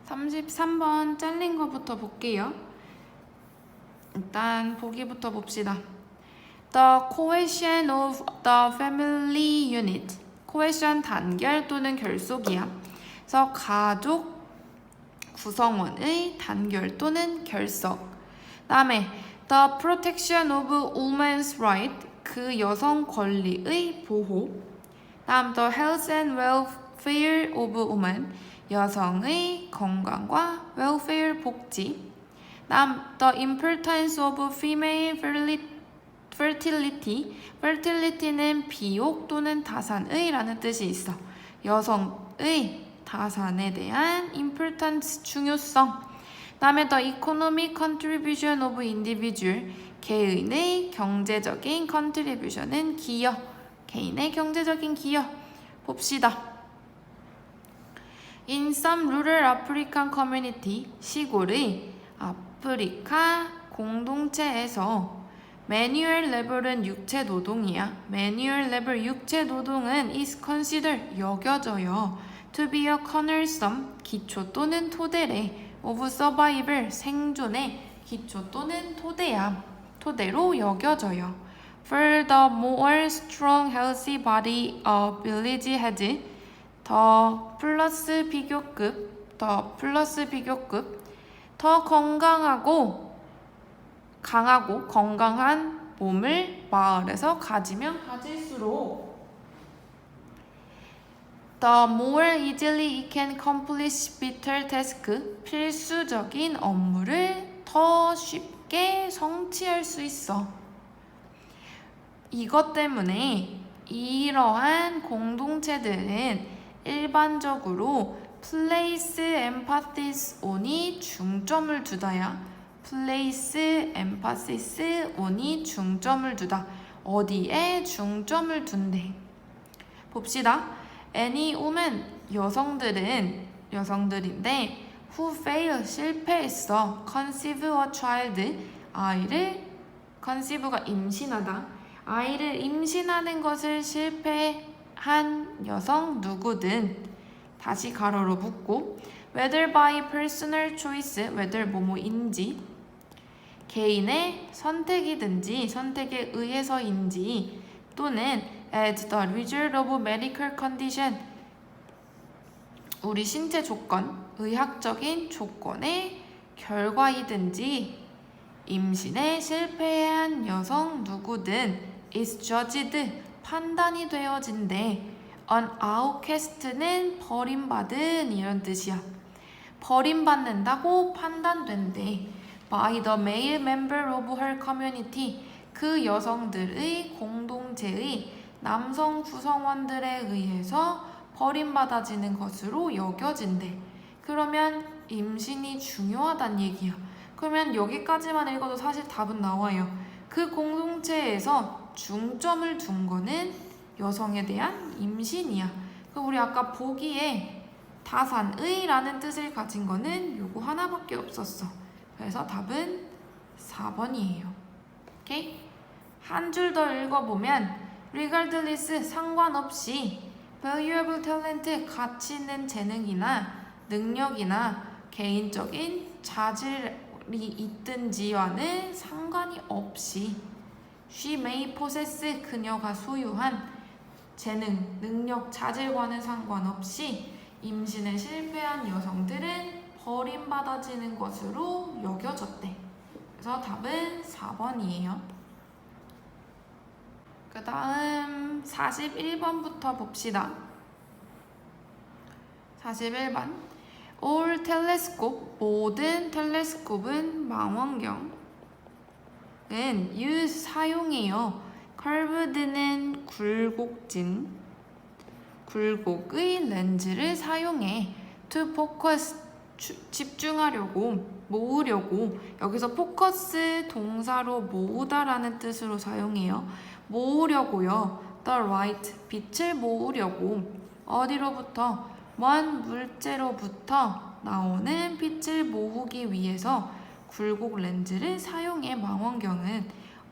33번 잘린 거부터 볼게요. 일단 보기부터 봅시다. The cohesion of the family unit. cohesion 단결 또는 결속이야. 그래서 가족 구성원의 단결 또는 결석. 다음에 the protection of women's right. 그 여성 권리의 보호. 다음 the health and welfare of women. 여성의 건강과 welfare 복지. 다음 the importance of female fertility. fertility는 비옥 또는 다산의 라는 뜻이 있어. 여성의 다산에 대한 importance 중요성. 다음에 the economic contribution of individual. 개인의 경제적인 contribution은 기여. 개인의 경제적인 기여. 봅시다. In some rural African community, 시골의 아프리카 공동체에서 manual labor은 육체 노동이야. manual labor 육체 노동은 is considered 여겨져요. to be a cornerstone 기초 또는 토대래. of survival 생존의 기초 또는 토대야. 토대로 여겨져요. For the more strong healthy body a village has 더 플러스 비교급 더 건강하고 강하고 건강한 몸을 마을에서 가지면 가질수록 the more easily it can accomplish vital task 필수적인 업무를 더 쉽게 성취할 수 있어. 이것 때문에 이러한 공동체들은 일반적으로 place emphasis on이 중점을 두다야. place emphasis on이 중점을 두다. 어디에 중점을 둔대. 봅시다. any woman 여성들인데 who fail 실패했어. conceive a child conceive가 임신하다. 아이를 임신하는 것을 실패한 여성 누구든 다시 가로로 묶고 whether by personal choice whether 뭐뭐인지 개인의 선택이든지 선택에 의해서인지 또는 as the result of medical condition 우리 신체 조건 의학적인 조건의 결과이든지 임신에 실패한 여성 누구든 is judged 판단이 되어진대. an outcast는 버림받은 이런 뜻이야. 버림받는다고 판단된대. by the male member of her community 그 여성들의 공동체의 남성 구성원들에 의해서 버림받아지는 것으로 여겨진대. 그러면 임신이 중요하단 얘기야. 그러면 여기까지만 읽어도 사실 답은 나와요. 그 공동체에서 중점을 둔 거는 여성에 대한 임신이야. 그럼 우리 아까 보기에 다산의라는 뜻을 가진 거는 요거 하나밖에 없었어. 그래서 답은 4번이에요. 오케이? 한 줄 더 읽어보면 regardless 상관없이 valuable talent 가치 있는 재능이나 능력이나 개인적인 자질이 있든지와는 상관이 없이 she may possess 그녀가 소유한 재능, 능력, 자질과는 상관없이 임신에 실패한 여성들은 버림받아지는 것으로 여겨졌대. 그래서 답은 4번이에요. 그 다음 41번부터 봅시다. 41번 All telescope, 모든 텔레스콥은 망원경은 use, 사용해요. curved는 굴곡의 렌즈를 사용해. to focus, 집중하려고, 모으려고. 여기서 focus 동사로 모으다라는 뜻으로 사용해요. 모으려고요. the light, 빛을 모으려고. 어디로부터? 먼 물체로부터 나오는 빛을 모으기 위해서 굴곡 렌즈를 사용해. 망원경은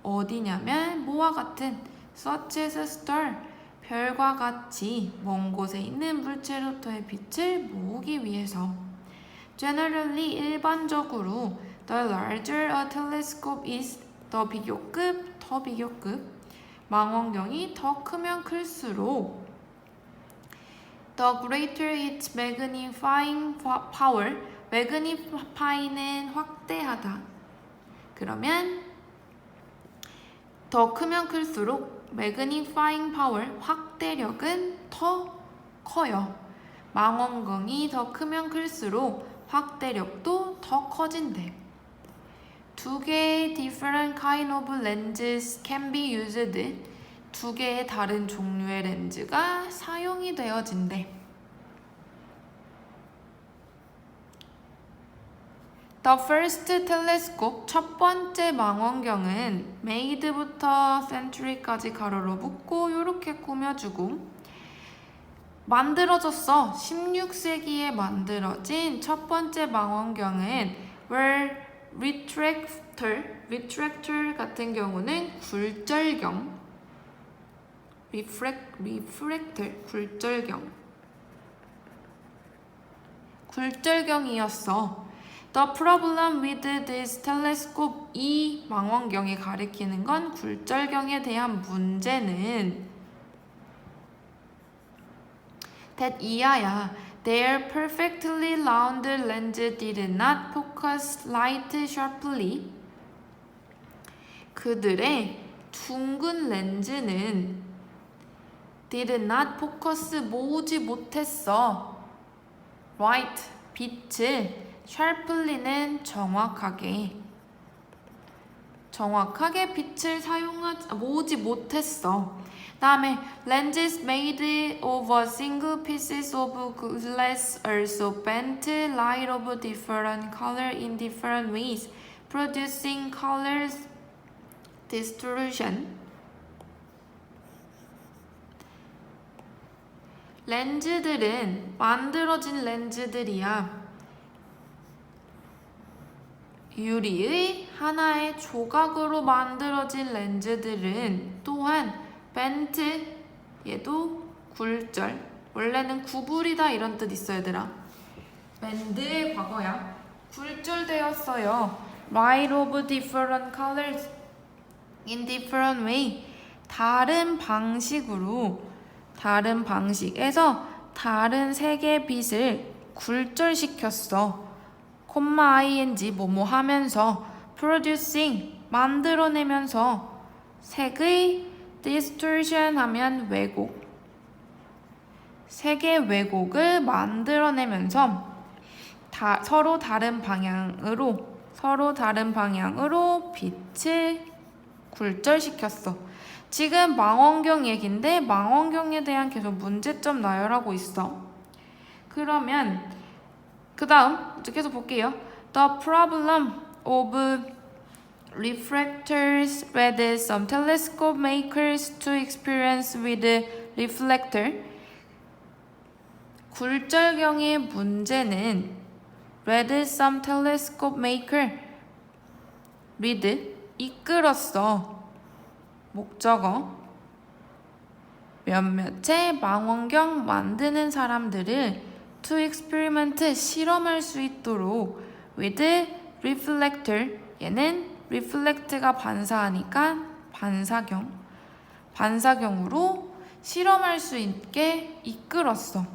어디냐면 뭐와 같은 such as a star 별과 같이 먼 곳에 있는 물체로부터의 빛을 모으기 위해서. Generally, 일반적으로 the larger a telescope is, 더 비교급 망원경이 더 크면 클수록 the greater its magnifying power, magnify는 확대하다. 그러면 더 크면 클수록 magnifying power, 확대력은 더 커요. 망원경이 더 크면 클수록 확대력도 더 커진대. 두 개의 different kind of lenses can be used. 두 개의 다른 종류의 렌즈가 사용이 되어진대. The first telescope, 첫 번째 망원경은 made부터 century까지 가로로 묶고 이렇게 꾸며주고 만들어졌어. 16세기에 만들어진 첫 번째 망원경은 were retractor 같은 경우는 굴절경, refractor, 굴절경이었어. The problem with this telescope, 이 망원경이 가리키는 건 굴절경에 대한 문제는 that 이하야. Their perfectly round lens did not focus light sharply. 그들의 둥근 렌즈는 did not focus, 모으지 못했어. light, 빛을, sharply는 정확하게 빛을 모으지 못했어. 다음에 lenses made of a single pieces of glass also bent light of different color in different ways, producing color distortion. 렌즈들은 만들어진 렌즈들이야. 유리의 하나의 조각으로 만들어진 렌즈들은 또한 벤트, 얘도 굴절, 원래는 구부리다 이런 뜻 있어 얘들아. 밴드의 과거야. 굴절되었어요. Light of different colors in different way. 다른 방식에서 다른 색의 빛을 굴절시켰어. ing 뭐뭐 하면서 producing 만들어내면서 색의 distortion 하면 왜곡. 색의 왜곡을 만들어내면서 서로 다른 방향으로 빛을 굴절시켰어. 지금 망원경 얘긴데 망원경에 대한 계속 문제점 나열하고 있어. 그러면 그 다음 계속 볼게요. The problem of refractors led some telescope makers to experience with reflector. 굴절경의 문제는 led some telescope maker, lead, 이끌었어. 목적어. 몇몇의 망원경 만드는 사람들을 to experiment, 실험할 수 있도록 with reflector, 얘는 reflect가 반사하니까 반사경으로 실험할 수 있게 이끌었어.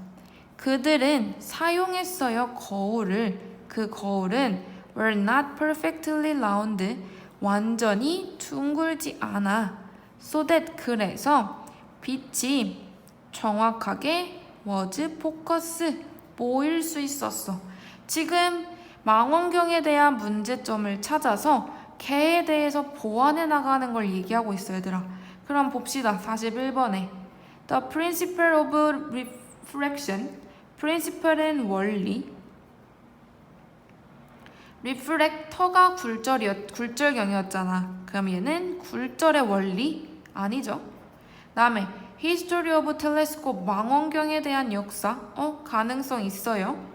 그들은 사용했어요. 거울을. 그 거울은 were not perfectly round, 완전히 둥글지 않아. so that, 그래서 빛이 정확하게 was focus, 모일 수 있었어. 지금 망원경에 대한 문제점을 찾아서 걔에 대해서 보완해 나가는 걸 얘기하고 있어 얘들아. 그럼 봅시다. 41번에 The principle of refraction. principle은 원리. refractor가 굴절경이었잖아. 그럼 얘는 굴절의 원리? 아니죠. 다음에 history of telescope, 망원경에 대한 역사. 가능성 있어요.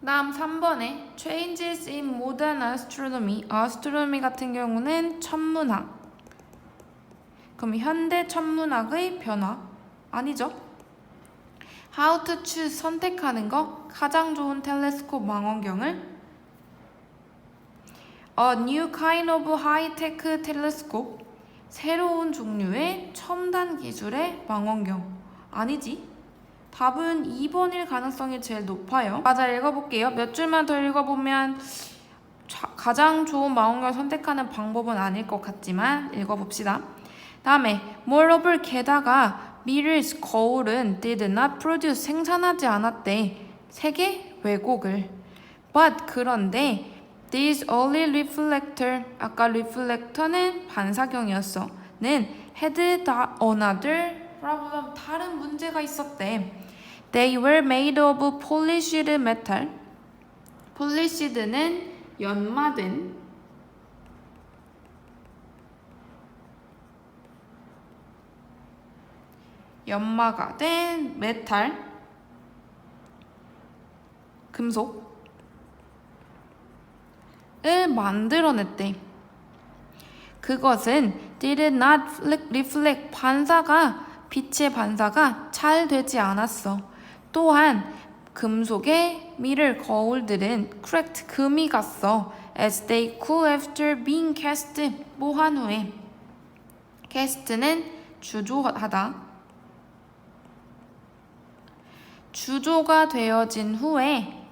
다음 3번에 changes in modern astronomy. astronomy 같은 경우는 천문학. 그럼 현대 천문학의 변화? 아니죠. How to choose 선택하는 거 가장 좋은 텔레스콥 망원경을 A new kind of high-tech telescope 새로운 종류의 첨단 기술의 망원경 아니지? 답은 2번일 가능성이 제일 높아요. 맞아 읽어볼게요. 몇 줄만 더 읽어보면 가장 좋은 망원경을 선택하는 방법은 아닐 것 같지만 읽어봅시다. 다음에 moreover 게다가 mirrors 거울은 did not produce 생산하지 않았대. 세계 왜곡을. but 그런데 this only reflector 아까 reflector는 반사경이었어. 는 had another problem 다른 문제가 있었대. They were made of polished metal. polished는 연마가 된 메탈 금속을 만들어냈대. 그것은 did not reflect 빛의 반사가 잘 되지 않았어. 또한 금속의 mirror 거울들은 cracked 금이 갔어. as they cool after being cast 모한 후에. cast는 주조하다. 주조가 되어진 후에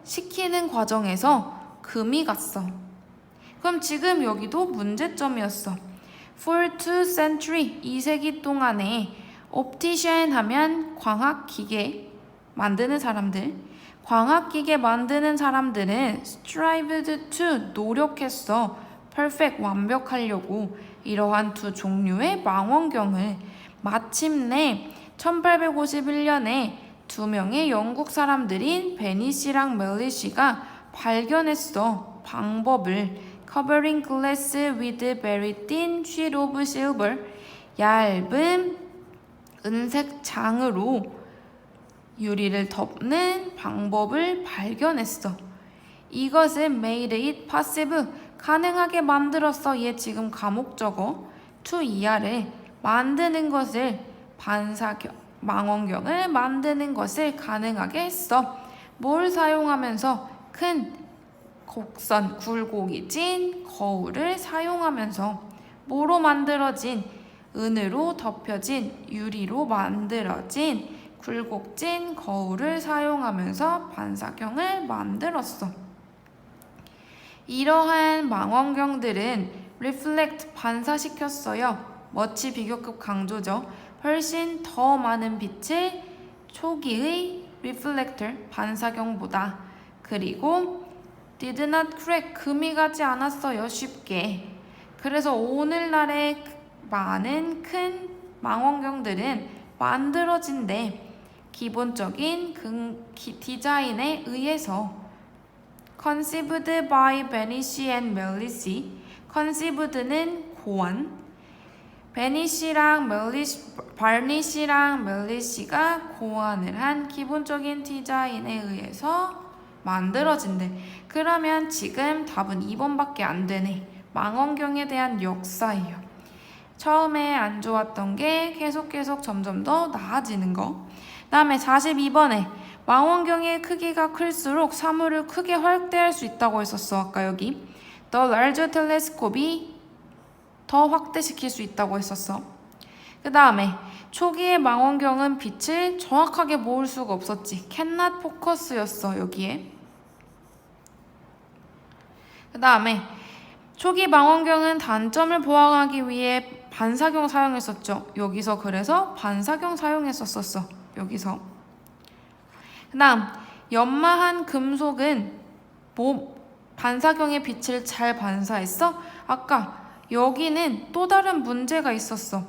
식히는 과정에서 금이 갔어. 그럼 지금 여기도 문제점이었어. For 2 century 2세기 동안에 optician 하면 광학기계 만드는 사람들 광학기계 만드는 사람들은 strived to 노력했어. perfect 완벽하려고 이러한 두 종류의 망원경을 마침내 1851년에 두 명의 영국 사람들인 베니시랑 멜리시가 발견했어. 방법을 covering glass with very thin sheet of silver 얇은 은색 장으로 유리를 덮는 방법을 발견했어. 이것은 made it possible 가능하게 만들었어. 얘 지금 과목 적어. to 이하를 만드는 것을 망원경을 만드는 것을 가능하게 했어. 뭘 사용하면서 큰 곡선 굴곡이 진 거울을 사용하면서 뭐로 만들어진 은으로 덮여진 유리로 만들어진 굴곡진 거울을 사용하면서 반사경을 만들었어. 이러한 망원경들은 reflect 반사시켰어요. much 비교급 강조죠. 훨씬 더 많은 빛을 초기의 reflector 반사경보다. 그리고 did not crack 금이 가지 않았어요. 쉽게. 그래서 오늘날의 많은 큰 망원경들은 만들어진대. 기본적인 디자인에 의해서 conceived by Benici and Melissi conceived는 고안 바니시랑 멜리시가 고안을 한 기본적인 디자인에 의해서 만들어진대. 그러면 지금 답은 2번밖에 안 되네. 망원경에 대한 역사예요. 처음에 안 좋았던 게 계속 점점 더 나아지는 거. 다음에 42번에 망원경의 크기가 클수록 사물을 크게 확대할 수 있다고 했었어. 아까 여기 The larger telescope이 더 확대시킬 수 있다고 했었어. 그 다음에 초기의 망원경은 빛을 정확하게 모을 수가 없었지. cannot focus였어. 여기에. 그 다음에 초기 망원경은 단점을 보완하기 위해 반사경 사용했었죠. 여기서 그래서 반사경 사용했었어. 여기서. 그 다음 연마한 금속은 반사경의 빛을 잘 반사했어? 아까 여기는 또 다른 문제가 있었어.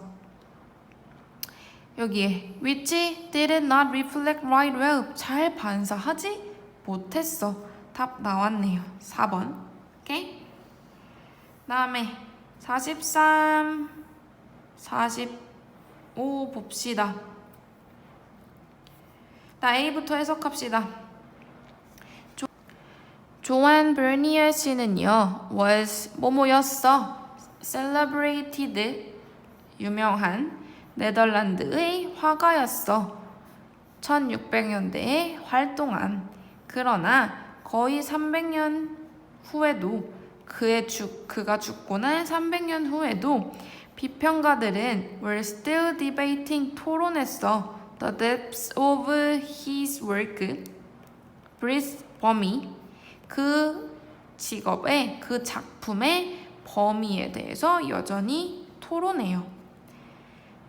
여기에 which did not reflect right well 잘 반사하지 못했어. 답 나왔네요. 4번. 오케이? 다음에 43, 45 봅시다. 나 A부터 해석합시다. 조안 버니어 씨는요 was 뭐뭐였어. celebrated 유명한 네덜란드의 화가였어. 1600년대에 활동한 그러나 거의 300년 후에도 그가 죽고 난 300년 후에도 비평가들은 were still debating 토론했어. The depths of his work. 브리스 범위 그 직업의 그 작품의 범위에 대해서 여전히 토론해요.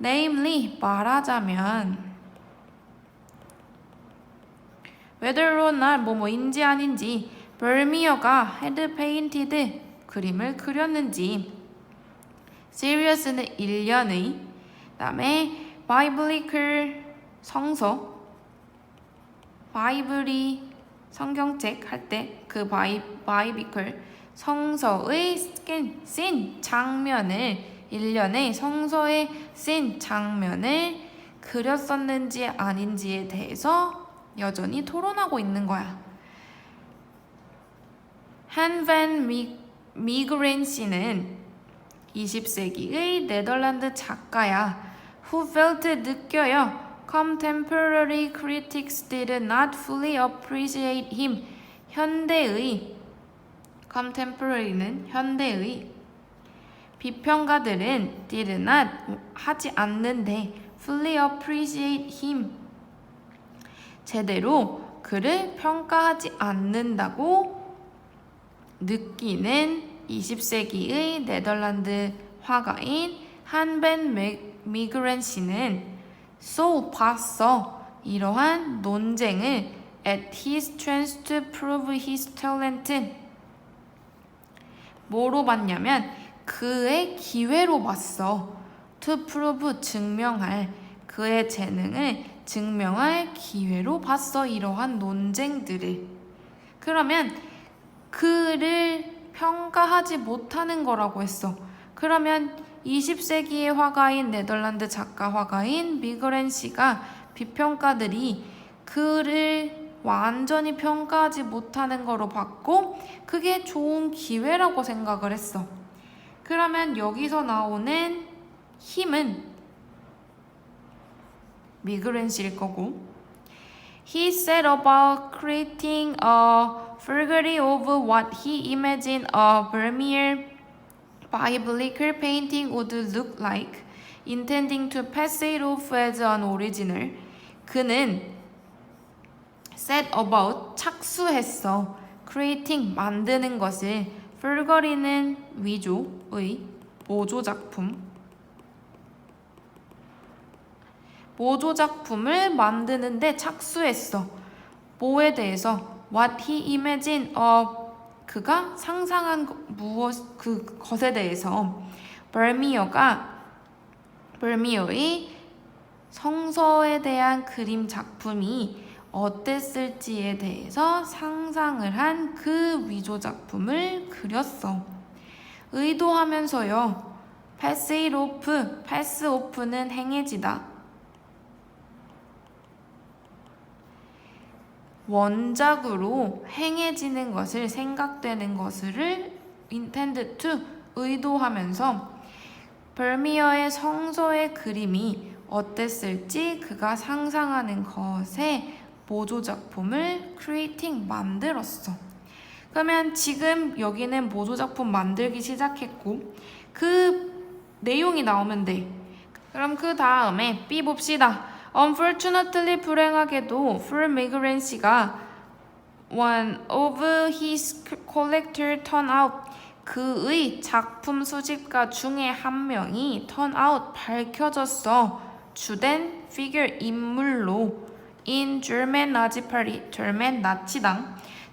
Namely 말하자면 whether or not 뭐뭐인지 아닌지 벌미어가 had painted 그림을 그렸는지 serious는 1년의 그다음에 biblical 성서 바이블이 성경책 할 때 그 바이비클 성서의 씬 장면을 1년의 성서의 씬 장면을 그렸었는지 아닌지에 대해서 여전히 토론하고 있는 거야. 한반 미그렌 씨는 20세기의 네덜란드 작가야. Who felt 느껴요. Contemporary critics did not fully appreciate him. 현대의 contemporary는 현대의 비평가들은 did not 하지 않는데 fully appreciate him 제대로 그를 평가하지 않는다고 느끼는 20세기의 네덜란드 화가인 한벤 미그렌 씨는 봤어. 이러한 논쟁을 at his chance to prove his talent 뭐로 봤냐면 그의 기회로 봤어. to prove 증명할 그의 재능을 증명할 기회로 봤어. 이러한 논쟁들을 그러면 그를 평가하지 못하는 거라고 했어. 그러면 20세기의 화가인 네덜란드 작가 화가인 미그렌 씨가 비평가들이 그를 완전히 평가하지 못하는 거로 봤고 그게 좋은 기회라고 생각을 했어. 그러면 여기서 나오는 힘은 미그렌 씨일 거고 He set about creating a figure of what he imagined a Vermeer biblical painting would look like, intending to pass it off as an original. 그는 set about 착수했어. creating 만드는 것을 figure는 위조의 모조 작품을 만드는데 착수했어. 뭐에 대해서? What he imagined 그가 상상한 그것에 대해서 벌미어의 성서에 대한 그림 작품이 어땠을지에 대해서 상상을 한 그 위조 작품을 그렸어. 의도하면서요. pass off는 행해지다. 원작으로 행해지는 것을 생각되는 것을 intend to 의도하면서 벌미어의 성서의 그림이 어땠을지 그가 상상하는 것에 모조 작품을 creating 만들었어. 그러면 지금 여기는 모조 작품 만들기 시작했고 그 내용이 나오면 돼. 그럼 그 다음에 B 봅시다. Unfortunately 불행하게도 for 미그렌 씨가 one of his collector turn out 그의 작품 수집가 중에 한 명이 turn out 밝혀졌어. 주된 figure 인물로 in German Nazi Party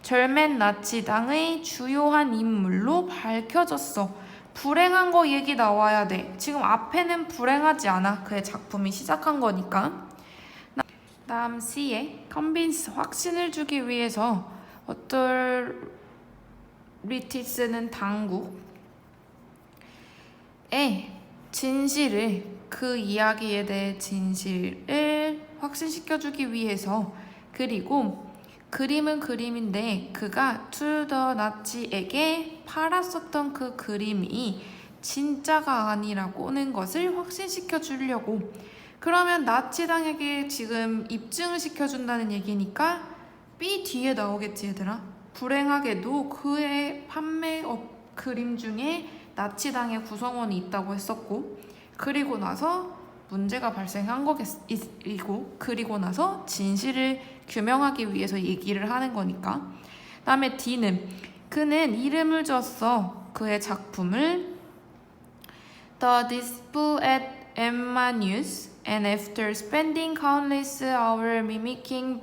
젊은 나치당의 주요한 인물로 밝혀졌어. 불행한 거 얘기 나와야 돼. 지금 앞에는 불행하지 않아. 그의 작품이 시작한 거니까. 다음 C에 convince 확신을 주기 위해서 authorities는 당국에 진실을 그 이야기에 대해 진실을 확신시켜주기 위해서 그리고 그림은 그림인데 그가 to the 나치에게 팔았었던 그 그림이 진짜가 아니라고는 것을 확신시켜 주려고 그러면 나치당에게 지금 입증을 시켜준다는 얘기니까 B 뒤에 나오겠지 얘들아. 불행하게도 그의 판매업 그림 중에 나치당의 구성원이 있다고 했었고, 그리고 나서 문제가 발생한 거겠고, 그리고 나서 진실을 규명하기 위해서 얘기를 하는 거니까. 다음에 D는 그는 이름을 줬어. 그의 작품을 The Display at Emmaus, and after spending countless hours mimicking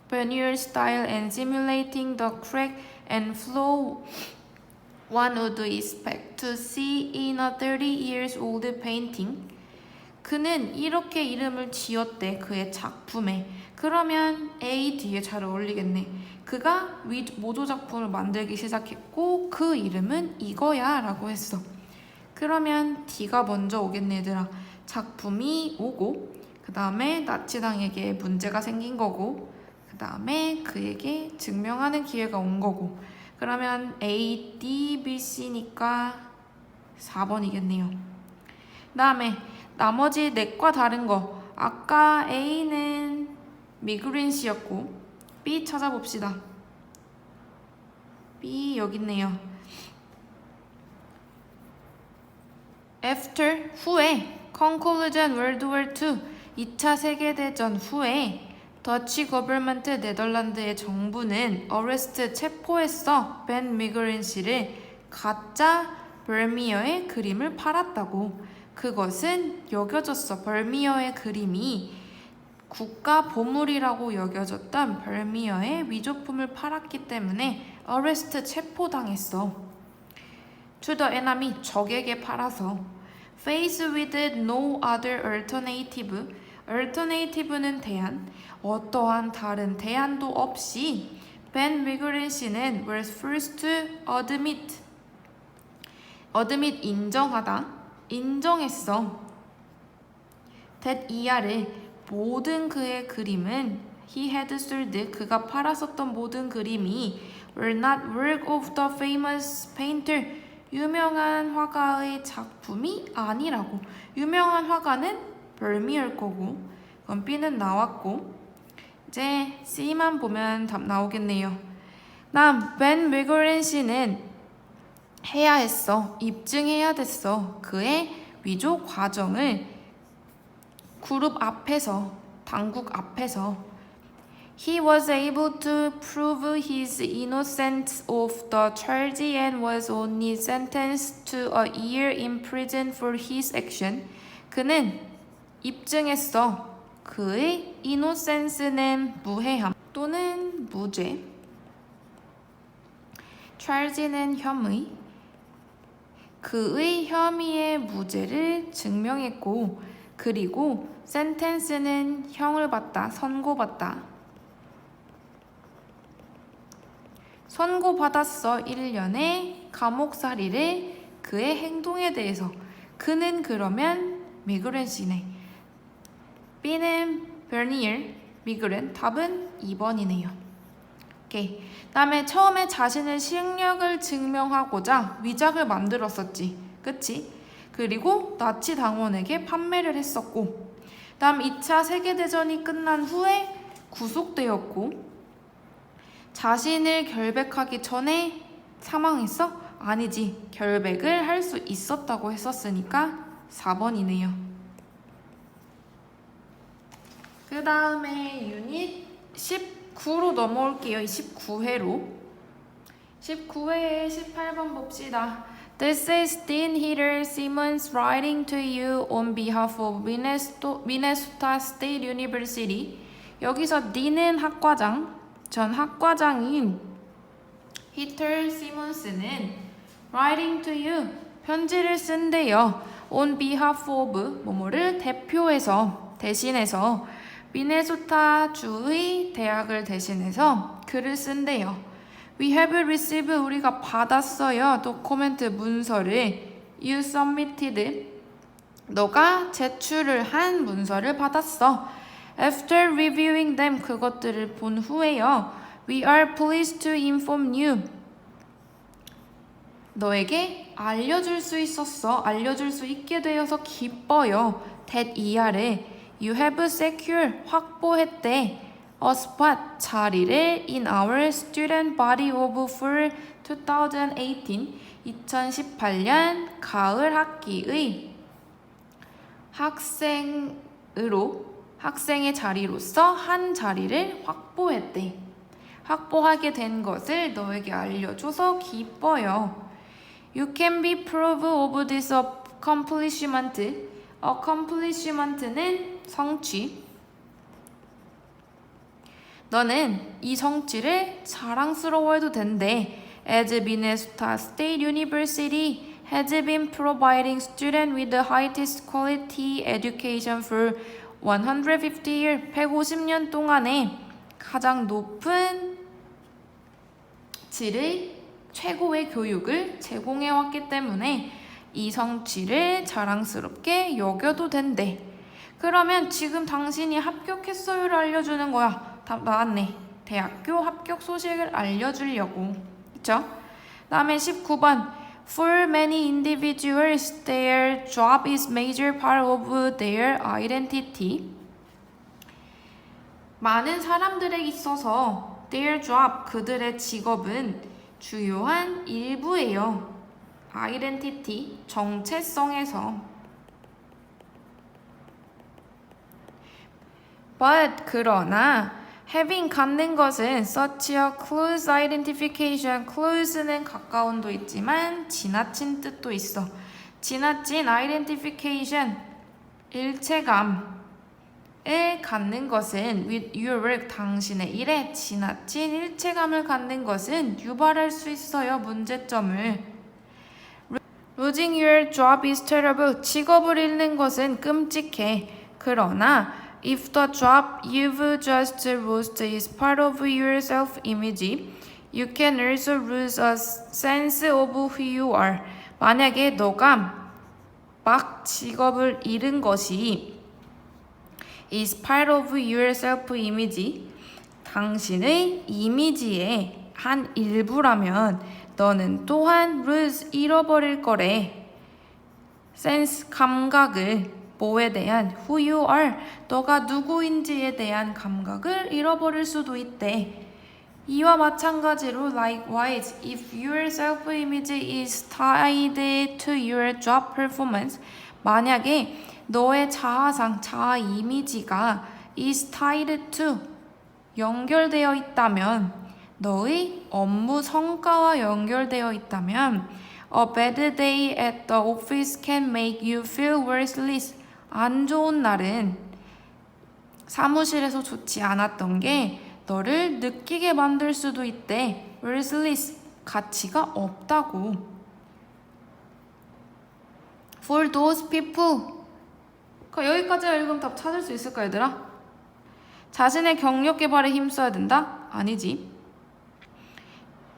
Bernier's style and simulating the crack and flaw one would expect to see in a 30 years old painting. 그는 이렇게 이름을 지었대. 그의 작품에. 그러면 A 뒤에 잘 어울리겠네. 그가 모조 작품을 만들기 시작했고 그 이름은 이거야 라고 했어. 그러면 D가 먼저 오겠네 얘들아. 작품이 오고 그 다음에 나치당에게 문제가 생긴 거고 그 다음에 그에게 증명하는 기회가 온 거고. 그러면 A, D, B, C니까 4번이겠네요. 그 다음에 나머지 넷과 다른 거. 아까 A는 미그린 씨였고 B 찾아봅시다. B 여기 있네요. After 후에 conclusion World War II 2차 세계대전 후에 더치 거버먼트 네덜란드의 정부는 어레스트 체포했어. 벤 미그린 씨를 가짜 벌미어의 그림을 팔았다고. 그것은 여겨졌어. 벌미어의 그림이 국가 보물이라고 여겨졌던 벌미어의 위조품을 팔았기 때문에 어레스트 체포당했어. To the enemy 적에게 팔아서. Faced with no other alternative. alternative는 대안. 어떠한 다른 대안도 없이 벤 미그린 씨는 was forced to admit 인정했어. that 이하를 모든 그의 그림은 he had sold 그가 팔았었던 모든 그림이 were not work of the famous painter 유명한 화가의 작품이 아니라고. 유명한 화가는 벌미어일 거고. 그럼 B는 나왔고 이제 C만 보면 답 나오겠네요. 다음 벤 미그린 씨는 해야 했어. 입증해야 됐어. 그의 위조 과정을 그룹 앞에서, 당국 앞에서. He was able to prove his innocence of the charge and was only sentenced to a year in prison for his action. 그는 입증했어. 그의 innocence는 무해함 또는 무죄. charge는 혐의. 그의 혐의의 무죄를 증명했고 그리고 sentence는 형을 받다, 선고받다. 선고받았어. 1년의 감옥살이를 그의 행동에 대해서. 그는 그러면 미그린 씨네. B는 베니어, 미그린. 답은 2번이네요. 오케이. 다음에 처음에 자신의 실력을 증명하고자 위작을 만들었었지. 그치? 그리고 나치 당원에게 판매를 했었고 다음 2차 세계대전이 끝난 후에 구속되었고 자신을 결백하기 전에 사망했어? 아니지. 결백을 할 수 있었다고 했었으니까 4번이네요. 그 다음에 유닛 19로 넘어올게요. 19회로. 19회에 18번 봅시다. This is Dean Heather Simmons writing to you on behalf of Minnesota State University. 여기서 Dean은 학과장, 전 학과장인 Heather Simmons는 writing to you, 편지를 쓴대요. On behalf of, 뭐뭐를 대표해서, 대신해서 미네소타 주의 대학을 대신해서 글을 쓴대요. We have received, 우리가 받았어요. 도코멘트 문서를 You submitted, 너가 제출을 한 문서를 받았어. After reviewing them, 그것들을 본 후에요. We are pleased to inform you, 너에게 알려줄 수 있게 되어서 기뻐요. that 이하래 You have secure 확보했대. A spot 자리를 in our student body of for 2018 2018년 가을 학기의 학생의 자리로서 한 자리를 확보했대. 확보하게 된 것을 너에게 알려줘서 기뻐요. You can be proud of this accomplishment. accomplishment는 성취. 너는 이 성취를 자랑스러워해도 된대. As Minnesota State University has been providing students with the highest quality education for 150 years, 150년 동안에 가장 높은 질의 최고의 교육을 제공해왔기 때문에 이 성취를 자랑스럽게 여겨도 된대. 그러면 지금 당신이 합격했어요를 알려주는 거야. 답 나왔네. 대학교 합격 소식을 알려주려고. 그쵸? 다음에 19번. For many individuals, their job is major part of their identity. 많은 사람들에 있어서 their job, 그들의 직업은 주요한 일부예요. identity, 정체성에서. But, 그러나 having 갖는 것은 such a close identification, close는 가까움도 있지만 지나친 뜻도 있어. 지나친 identification, 일체감을 갖는 것은 with your work, 당신의 일에 지나친 일체감을 갖는 것은 유발할 수 있어요. 문제점을. Losing your job is terrible. 직업을 잃는 것은 끔찍해. 그러나 if the job you've just lost is part of your self-image, you can also lose a sense of who you are. 만약에 너가 막 직업을 잃은 것이 is part of your self-image, 당신의 이미지의 한 일부라면 너는 또한 lose, 잃어버릴 거래. sense, 감각을, 뭐에 대한 who you are, 너가 누구인지에 대한 감각을 잃어버릴 수도 있대. 이와 마찬가지로 likewise, if your self-image is tied to your job performance, 만약에 너의 자아상, 자아 이미지가 is tied to, 연결되어 있다면, 너의 업무 성과와 연결되어 있다면 A bad day at the office can make you feel worthless. 안 좋은 날은 사무실에서 좋지 않았던 게 너를 느끼게 만들 수도 있대. worthless, 가치가 없다고. For those people. 여기까지 읽으면 답 찾을 수 있을까 얘들아? 자신의 경력 개발에 힘써야 된다? 아니지.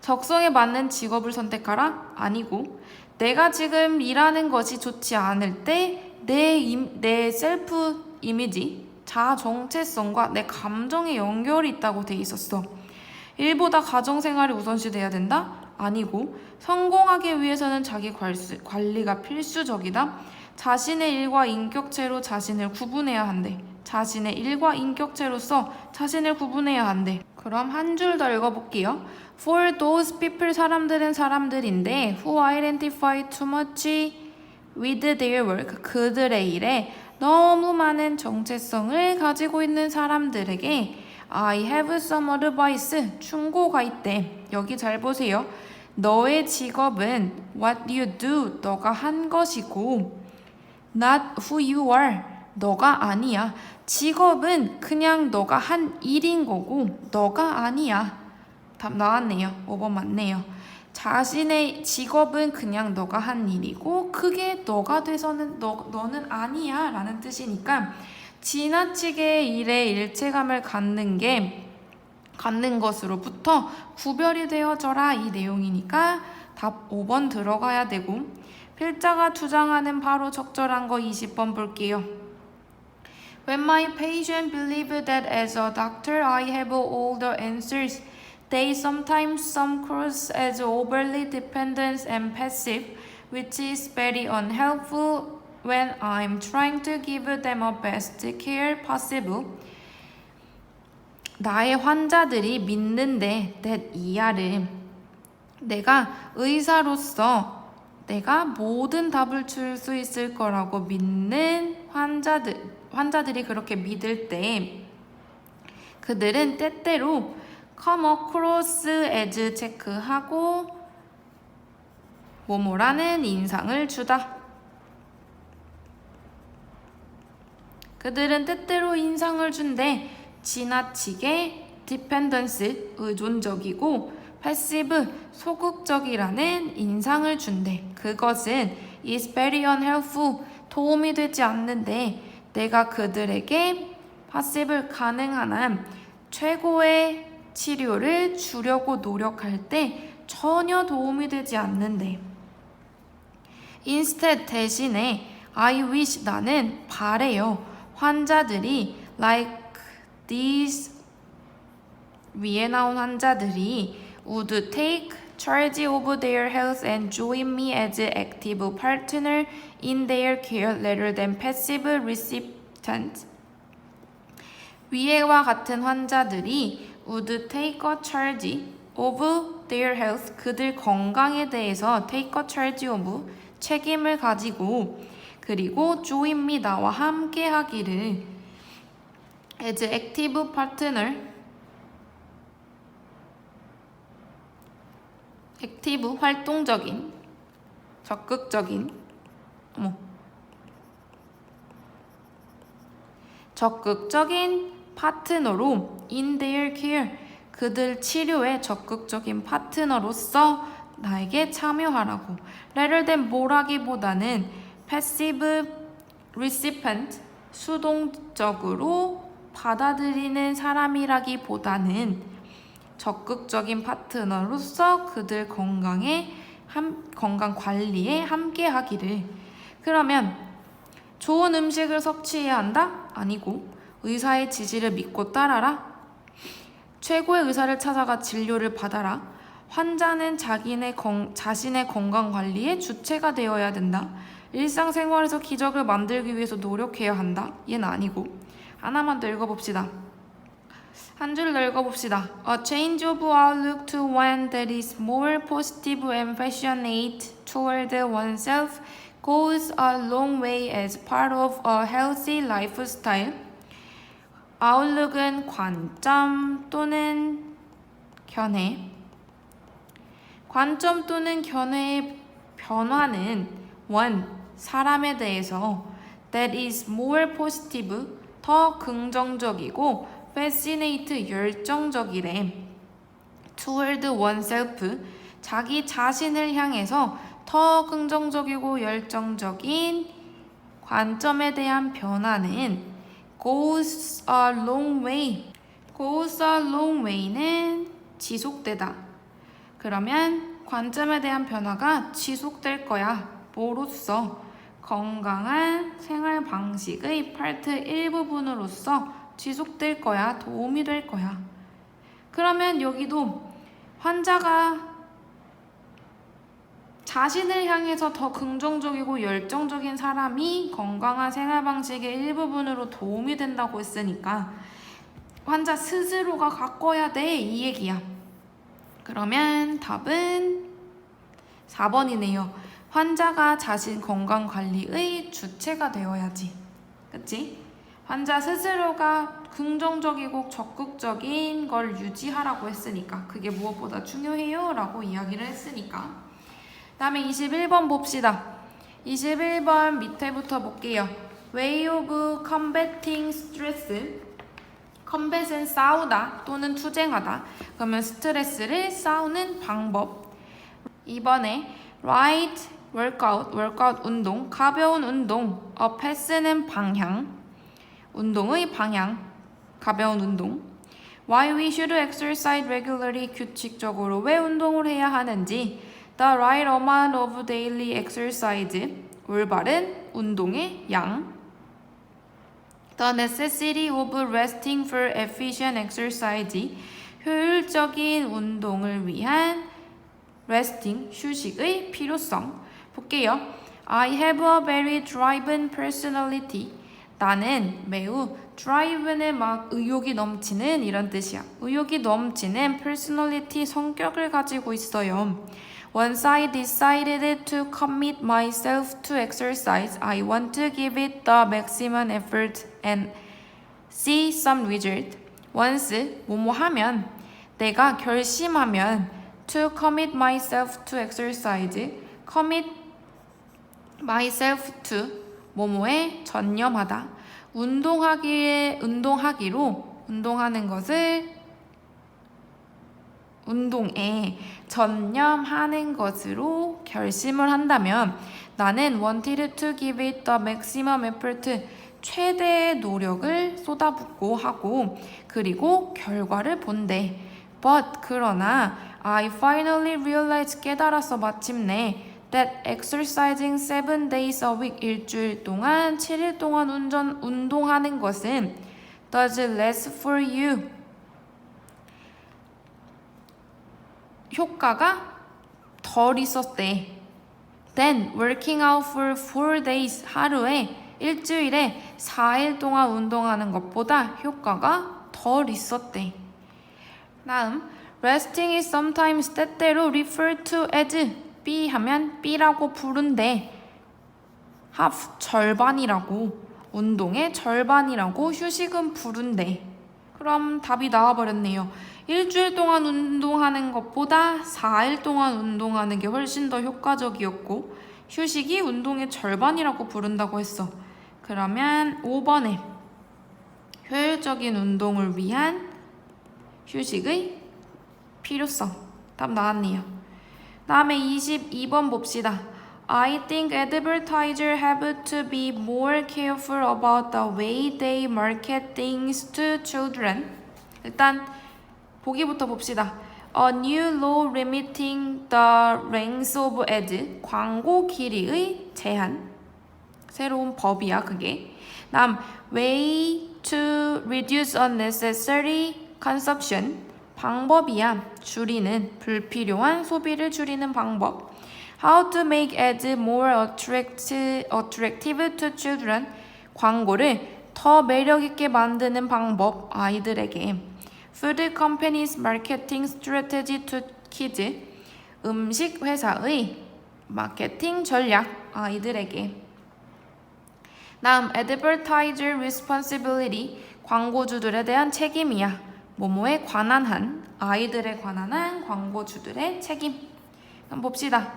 적성에 맞는 직업을 선택하라? 아니고. 내가 지금 일하는 것이 좋지 않을 때 내 셀프 이미지, 자아 정체성과 내 감정에 연결이 있다고 돼 있었어. 일보다 가정생활이 우선시 돼야 된다? 아니고. 성공하기 위해서는 자기 관리가 필수적이다. 자신의 일과 인격체로 자신을 구분해야 한대. 자신의 일과 인격체로서 자신을 구분해야 한대. 그럼 한 줄 더 읽어볼게요. For those people, 사람들은 사람들인데 who identify too much with their work, 그들의 일에 너무 많은 정체성을 가지고 있는 사람들에게 I have some advice, 충고가 있대. 여기 잘 보세요. 너의 직업은 what you do, 너가 한 것이고 not who you are, 너가 아니야. 직업은 그냥 너가 한 일인 거고 너가 아니야. 답 나왔네요. 5번 맞네요. 자신의 직업은 그냥 너가 한 일이고 그게 너가 돼서는 너는 아니야 라는 뜻이니까 지나치게 일에 일체감을 갖는 것으로부터 구별이 되어져라 이 내용이니까 답 5번 들어가야 되고 필자가 주장하는 바로 적절한 거 20번 볼게요. When my patient believe that as a doctor I have all the answers, they sometimes come across as overly dependent and passive, which is very unhelpful when I'm trying to give them a best care possible. 나의 환자들이 믿는데 that 이하를 내가 의사로서 내가 모든 답을 줄 수 있을 거라고 믿는 환자들이 그렇게 믿을 때 그들은 때때로 come across as 체크하고 뭐뭐라는 인상을 주다. 그들은 때때로 인상을 준대. 지나치게 dependence, 의존적이고 passive, 소극적이라는 인상을 준대. 그것은 is very unhelpful, 도움이 되지 않는데 내가 그들에게 possible, 가능한 한 최고의 치료를 주려고 노력할 때 전혀 도움이 되지 않는데. Instead, 대신에 I wish, 나는 바래요. 환자들이 like these, 위에 나온 환자들이 would take charge of their health and join me as active partner in their care rather than passive recipient. 위에와 같은 환자들이 would take a charge of their health, 그들 건강에 대해서 take a charge of, 책임을 가지고 그리고 join me, 나와 함께 하기를 as active partner, 액티브, 활동적인, 적극적인, 적극적인 파트너로 in their care, 그들 치료에 적극적인 파트너로서 나에게 참여하라고. rather than 뭐라기보다는 passive recipient, 수동적으로 받아들이는 사람이라기보다는 적극적인 파트너로서 그들 건강 관리에 함께 하기를. 그러면 좋은 음식을 섭취해야 한다? 아니고 의사의 지시를 믿고 따라라. 최고의 의사를 찾아가 진료를 받아라. 환자는 자신의 건강 관리의 주체가 되어야 된다. 일상생활에서 기적을 만들기 위해서 노력해야 한다. 얘는 아니고. 하나만 더 읽어봅시다. 한 줄 더 읽어봅시다. A change of outlook to one that is more positive and passionate toward oneself goes a long way as part of a healthy lifestyle. outlook은 관점 또는 견해. 관점 또는 견해의 변화는 one, 사람에 대해서 that is more positive, 더 긍정적이고 fascinate, 열정적이래. toward oneself, 자기 자신을 향해서 더 긍정적이고 열정적인 관점에 대한 변화는 goes a long way. goes a long way는 지속되다. 그러면 관점에 대한 변화가 지속될 거야. 뭐로써? 건강한 생활 방식의 파트 일부분으로서 지속될 거야. 도움이 될 거야. 그러면 여기도 환자가 자신을 향해서 더 긍정적이고 열정적인 사람이 건강한 생활 방식의 일부분으로 도움이 된다고 했으니까 환자 스스로가 가꿔야 돼, 이 얘기야. 그러면 답은 4번이네요. 환자가 자신 건강 관리의 주체가 되어야지. 그치? 환자 스스로가 긍정적이고 적극적인 걸 유지하라고 했으니까 그게 무엇보다 중요해요 라고 이야기를 했으니까. 다음에 21번 봅시다. 21번 밑에부터 볼게요. Way of combating stress. combat은 싸우다 또는 투쟁하다. 그러면 스트레스를 싸우는 방법. 2번에 light workout, workout 운동, 가벼운 운동. a pass는 방향, 운동의 방향, 가벼운 운동. Why we should exercise regularly, 규칙적으로 왜 운동을 해야 하는지. The right amount of daily exercise, 올바른 운동의 양. The necessity of resting for efficient exercise, 효율적인 운동을 위한 resting, 휴식의 필요성. 볼게요. I have a very driven personality. 나는 매우 driven은 막 의욕이 넘치는 이런 뜻이야. 의욕이 넘치는 personality 성격을 가지고 있어요. Once I decided to commit myself to exercise, I want to give it the maximum effort and see some result. Once 뭐뭐 하면 내가 결심하면 to commit myself to exercise, commit myself to 뭐뭐에 전념하다. 운동하기로 운동하는 것을 운동에 전념하는 것으로 결심을 한다면 나는 wanted to give it the maximum effort 최대의 노력을 쏟아붓고 하고 그리고 결과를 본대. But 그러나 I finally realized 깨달았어 마침내 that exercising 7 days a week 일주일 동안 7일 동안 운동하는 것은 does less for you 효과가 덜 있었대. Then working out for 4 days 하루에 일주일에 4일 동안 운동하는 것보다 효과가 덜 있었대. 다음 resting is sometimes 때때로 referred to as B 하면 B라고 부른대. half 절반이라고 운동의 절반이라고 휴식은 부른대. 그럼 답이 나와버렸네요. 일주일 동안 운동하는 것보다 4일 동안 운동하는 게 훨씬 더 효과적이었고 휴식이 운동의 절반이라고 부른다고 했어. 그러면 5번에 효율적인 운동을 위한 휴식의 필요성 답 나왔네요. 다음에 22번 봅시다. I think advertisers have to be more careful about the way they market things to children. 일단 보기부터 봅시다. A new law limiting the length of ads. 광고 길이의 제한. 새로운 법이야 그게. 다음 way to reduce unnecessary consumption. 방법이야. 줄이는 불필요한 소비를 줄이는 방법. How to make ads more attractive to children. 광고를 더 매력있게 만드는 방법 아이들에게. Food companies marketing strategy to kids. 음식 회사의 마케팅 전략 아이들에게. 다음 advertiser responsibility. 광고주들에 대한 책임이야. 뭐뭐에 관한 한 아이들에 관한 한 광고주들의 책임. 한번 봅시다.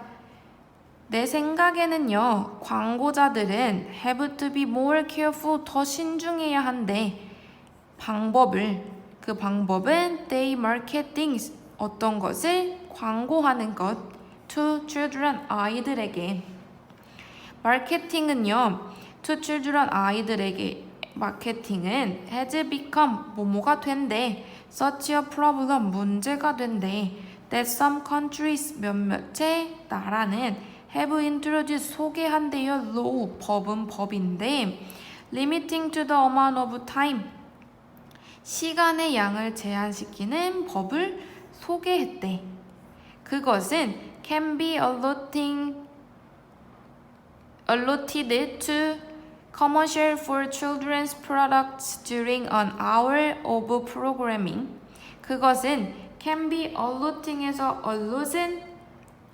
내 생각에는요, 광고자들은 have to be more careful, 더 신중해야 한데 그 방법은 they market things, 어떤 것을 광고하는 것 to children, 아이들에게. 마케팅은요, to children, 아이들에게 마케팅은 has become, 뭐뭐가 된대. such a problem, 문제가 된대. that some countries, 몇몇의 나라는 have introduced, 소개한대요. law, 법은 법인데 limiting to the amount of time, 시간의 양을 제한시키는 법을 소개했대. 그것은 can be allotted to commercial for children's products during an hour of programming. 그것은 can be allotting에서 allot은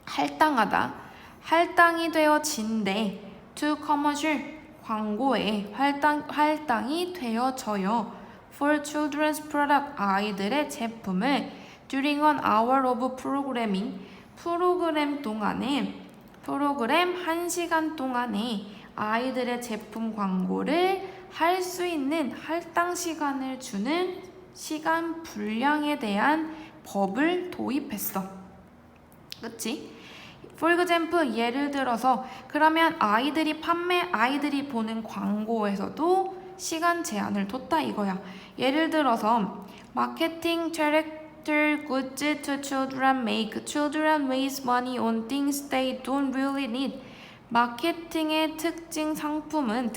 할당하다, 할당이 되어진대. to commercial, 광고에 할당이 되어져요. for children's product, 아이들의 제품을 during an hour of programming, 프로그램 1시간 동안에 아이들의 제품 광고를 할 수 있는 할당 시간을 주는 시간 분량에 대한 법을 도입했어. 그치? For example, 예를 들어서 그러면 아이들이 보는 광고에서도 시간 제한을 뒀다 이거야. 예를 들어서 marketing character goods to children make children waste money on things they don't really need. 마케팅의 특정 상품은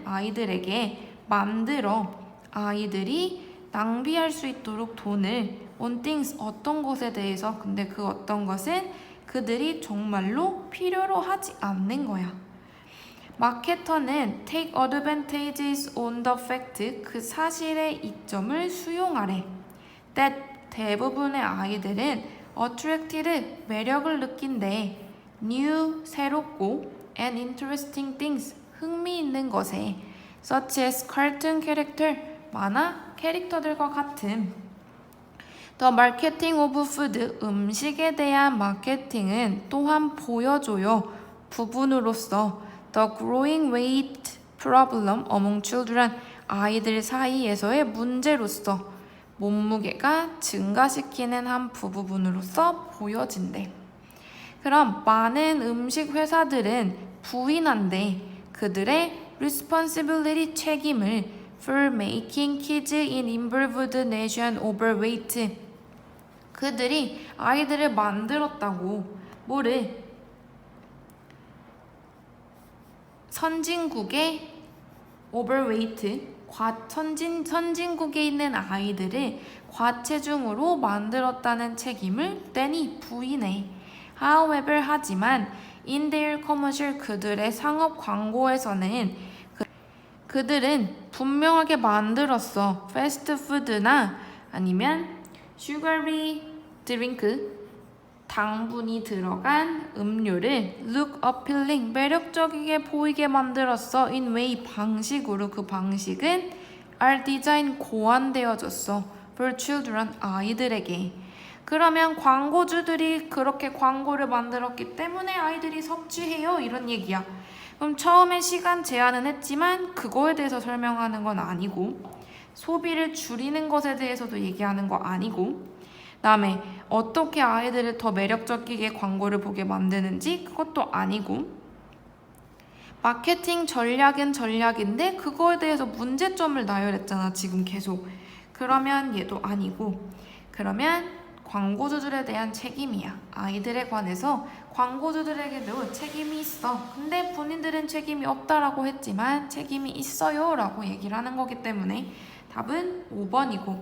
아이들에게 만들어 아이들이 낭비할 수 있도록 돈을 on things, 어떤 것에 대해서, 근데 그 어떤 것은 그들이 정말로 필요로 하지 않는 거야. 마케터는 take advantages on the fact, 그 사실의 이점을 수용하래. that 대부분의 아이들은 attracted, 매력을 느낀대. new, 새롭고 and interesting things, 흥미있는 것에 such as cartoon character, 만화 캐릭터들과 같은. The marketing of food, 음식에 대한 마케팅은 또한 보여줘요. 부분으로서 The growing weight problem among children, 아이들 사이에서의 문제로서 몸무게가 증가시키는 한 부분으로서 보여진대. 그럼 많은 음식 회사들은 부인한대. 그들의 responsibility, 책임을 for making kids in involved nation overweight, 그들이 아이들을 만들었다고. 뭐를? 선진국의 overweight, 선진국에 있는 아이들을 과체중으로 만들었다는 책임을 댄이 부인해. However, 하지만 in their commercial, 그들의 상업 광고에서는 그들은 분명하게 만들었어. 패스트푸드나 아니면 sugary drink, 당분이 들어간 음료를 look appealing, 매력적이게 보이게 만들었어. in way, 방식으로. 그 방식은 are designed, 고안되어졌어. for children, 아이들에게. 그러면 광고주들이 그렇게 광고를 만들었기 때문에 아이들이 섭취해요, 이런 얘기야. 그럼 처음에 시간 제한은 했지만 그거에 대해서 설명하는 건 아니고, 소비를 줄이는 것에 대해서도 얘기하는 거 아니고, 다음에 어떻게 아이들을 더 매력적이게 광고를 보게 만드는지 그것도 아니고, 마케팅 전략은 전략인데 그거에 대해서 문제점을 나열했잖아 지금 계속. 그러면 얘도 아니고, 그러면 광고주들에 대한 책임이야. 아이들에 관해서 광고주들에게도 책임이 있어. 근데 본인들은 책임이 없다라고 했지만 책임이 있어요 라고 얘기를 하는 거기 때문에 답은 5번이고.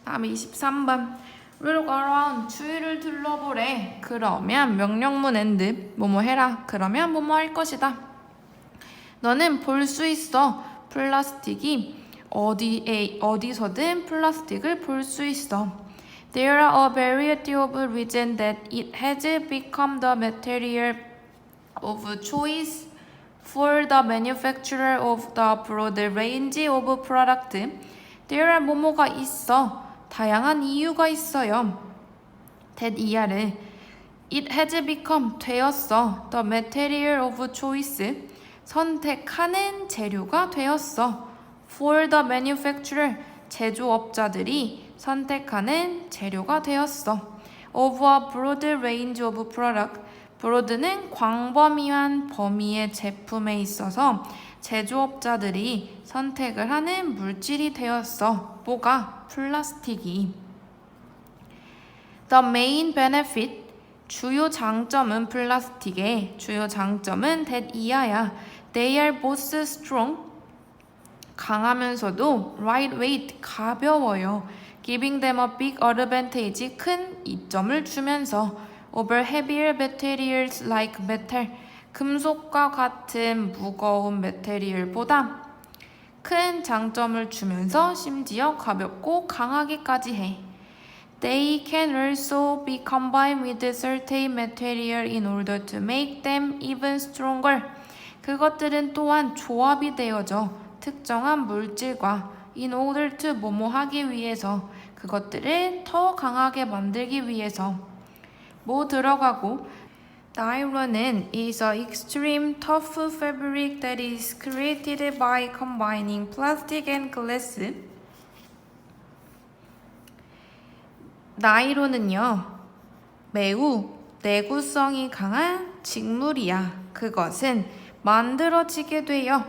다음에 23번. Look around, 주위를 둘러보래. 그러면 명령문 and 뭐뭐 해라. 그러면 뭐뭐 할 것이다. 너는 볼 수 있어. 플라스틱이 어디서든 플라스틱을 볼 수 있어. There are a variety of reasons that it has become the material of choice for the manufacturer of the broad range of product. There are 뭐뭐가 있어. 다양한 이유가 있어요. that 이하를 it has become, 되었어. the material of choice, 선택하는 재료가 되었어. for the manufacturer, 제조업자들이 선택하는 재료가 되었어. of a broad range of product, broad는 광범위한 범위의 제품에 있어서 제조업자들이 선택을 하는 물질이 되었어. 뭐가? 플라스틱이. The main benefit, 주요 장점은 플라스틱의 주요 장점은 that 이하야. They are both strong, 강하면서도 lightweight, 가벼워요. Giving them a big advantage, 큰 이점을 주면서 over heavier materials like metal, 금속과 같은 무거운 메테리얼보다 큰 장점을 주면서 심지어 가볍고 강하기까지 해. They can also be combined with certain material in order to make them even stronger. 그것들은 또한 조합이 되어져 특정한 물질과 in order to 뭐뭐 하기 위해서, 그것들을 더 강하게 만들기 위해서. 뭐 들어가고, 나일론은 is a extreme tough fabric that is created by combining plastic and glass. 나일론은요, 매우 내구성이 강한 직물이야. 그것은 만들어지게 되어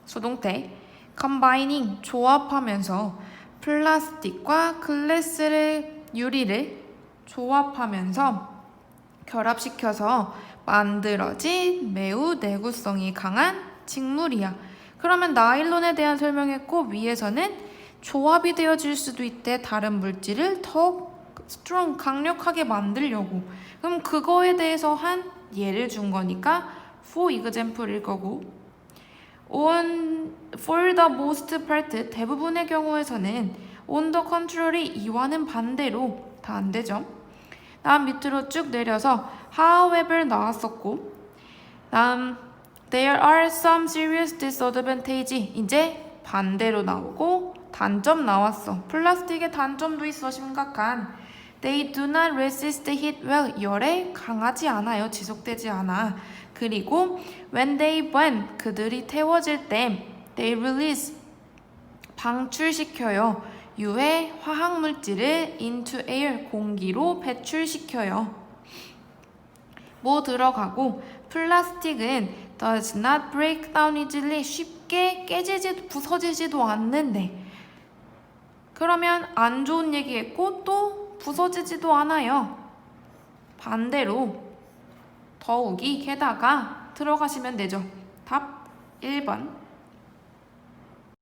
수동태 combining, 조합하면서 플라스틱과 글래스를, 유리를 조합하면서 결합시켜서 만들어진 매우 내구성이 강한 직물이야. 그러면 나일론에 대한 설명했고, 위에서는 조합이 되어질 수도 있대. 다른 물질을 더 strong, 강력하게 만들려고. 그럼 그거에 대해서 한 예를 준 거니까 for example일 거고, for the most part, 대부분의 경우에서는 on the contrary, 이와는 반대로 다 안 되죠. 다음 밑으로 쭉 내려서 however 나왔었고, 다음 there are some serious disadvantages, 이제 반대로 나오고 단점 나왔어. 플라스틱의 단점도 있어, 심각한. They do not resist heat well, 열에 강하지 않아요, 지속되지 않아. 그리고 when they burn, 그들이 태워질 때 they release, 방출시켜요. 유해 화학물질을 into air, 공기로 배출시켜요. 뭐 들어가고, 플라스틱은 does not break down easily, 쉽게 부서지지도 않는데. 그러면 안 좋은 얘기했고 또 부서지지도 않아요. 반대로 더욱이 게다가 들어가시면 되죠. 답 1번.